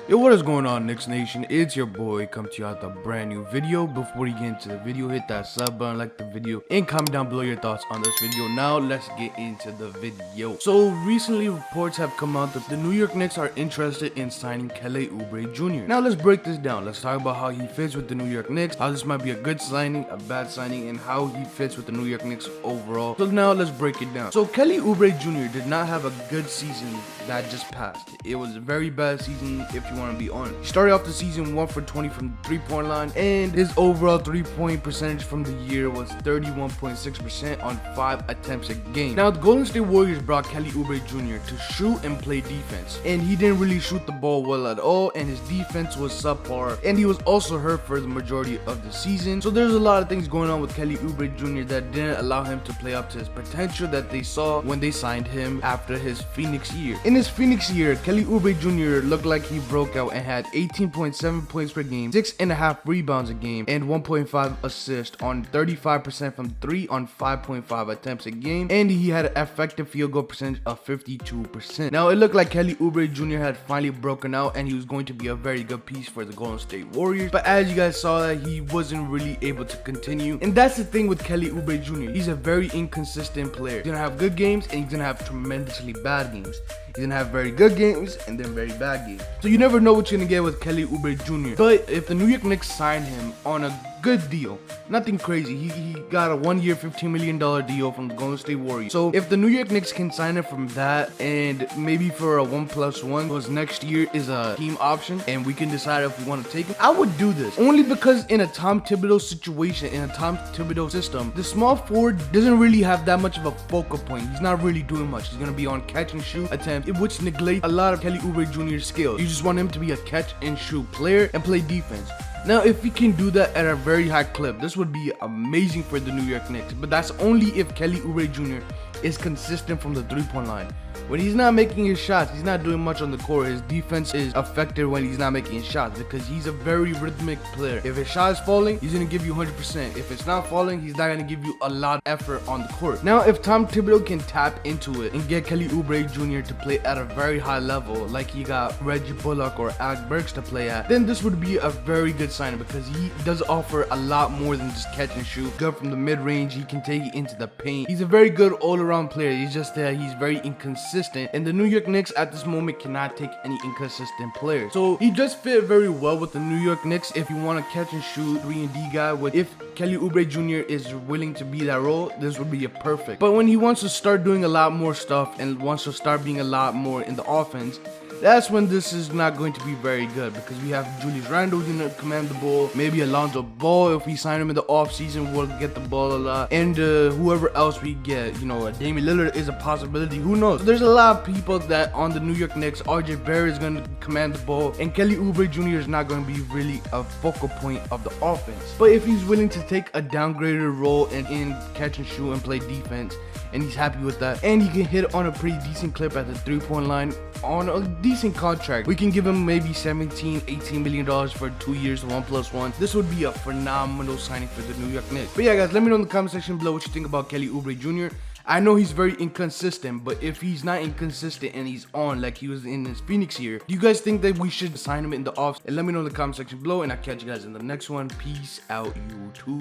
Yo, what is going on, Knicks Nation? It's your boy, come to you out with a brand new video. Before you get into the video, hit that sub button, like the video, and comment down below your thoughts on this video. Now, let's get into the video. So, recently reports have come out that the New York Knicks are interested in signing Kelly Oubre Jr. Now, let's break this down. Let's talk about how he fits with the New York Knicks, how this might be a good signing, a bad signing, and how he fits with the New York Knicks overall. So now, let's break it down. So, Kelly Oubre Jr. did not have a good season that just passed. It was a very bad season if you want to be honest. He started off the season 1 for 20 from the 3-point line, and his overall 3-point percentage from the year was 31.6% on 5 attempts a game. Now, the Golden State Warriors brought Kelly Oubre Jr. to shoot and play defense, and he didn't really shoot the ball well at all, and his defense was subpar, and he was also hurt for the majority of the season. So there's a lot of things going on with Kelly Oubre Jr. that didn't allow him to play up to his potential that they saw when they signed him after his Phoenix year. In his Phoenix year, Kelly Oubre Jr. looked like he broke out and had 18.7 points per game, 6.5 rebounds a game, and 1.5 assists on 35% from 3 on 5.5 attempts a game, and he had an effective field goal percentage of 52%. Now, it looked like Kelly Oubre Jr. had finally broken out and he was going to be a very good piece for the Golden State Warriors, but as you guys saw, that he wasn't really able to continue, and that's the thing with Kelly Oubre Jr. He's a very inconsistent player. He's gonna have good games and he's gonna have tremendously bad games. He's gonna have very good games and then very bad games. So you never know what you're gonna get with Kelly Oubre Jr. But if the New York Knicks sign him on a good deal, nothing crazy, he got a 1-year $15 million deal from the Golden State Warriors. So if the New York Knicks can sign him from that, and maybe for a 1+1, because next year is a team option and we can decide if we want to take him, I would do this only because in a Tom Thibodeau situation, in a Tom Thibodeau system, the small forward doesn't really have that much of a focal point. He's not really doing much. He's gonna be on catch and shoot attempts, which neglect a lot of Kelly Oubre Jr.'s skills. You just want him to be a catch and shoot player and play defense. Now, if he can do that at a very high clip, this would be amazing for the New York Knicks. But that's only if Kelly Oubre Jr. is consistent from the 3-point line. When he's not making his shots, he's not doing much on the court. His defense is affected when he's not making his shots because he's a very rhythmic player. If his shot is falling, he's going to give you 100%. If it's not falling, he's not going to give you a lot of effort on the court. Now, if Tom Thibodeau can tap into it and get Kelly Oubre Jr. to play at a very high level, like he got Reggie Bullock or Alec Burks to play at, then this would be a very good signing because he does offer a lot more than just catch and shoot. Good from the mid-range, he can take it into the paint. He's a very good all-around player. He's just that he's very inconsistent, and the New York Knicks at this moment cannot take any inconsistent players. So he just fit very well with the New York Knicks if you want to catch and shoot 3-and-D guy. If Kelly Oubre Jr. is willing to be that role, this would be a perfect. But when he wants to start doing a lot more stuff and wants to start being a lot more in the offense, that's when this is not going to be very good because we have Julius Randle who's going to command the ball. Maybe Alonzo Ball, if we sign him in the offseason, will get the ball a lot. And whoever else we get, Damian Lillard is a possibility. Who knows? So there's a lot of people that on the New York Knicks. RJ Barrett is going to command the ball. And Kelly Oubre Jr. is not going to be really a focal point of the offense. But if he's willing to take a downgraded role in catch and shoot and play defense, and he's happy with that, and he can hit on a pretty decent clip at the 3-point line on a decent contract, we can give him maybe $17-18 million for 2 years, 1+1. This would be a phenomenal signing for the New York Knicks. But yeah, guys, let me know in the comment section below what you think about Kelly Oubre Jr. I know he's very inconsistent, but if he's not inconsistent and he's on like he was in his Phoenix year, do you guys think that we should sign him in the off? And let me know in the comment section below, and I'll catch you guys in the next one. Peace out, YouTube.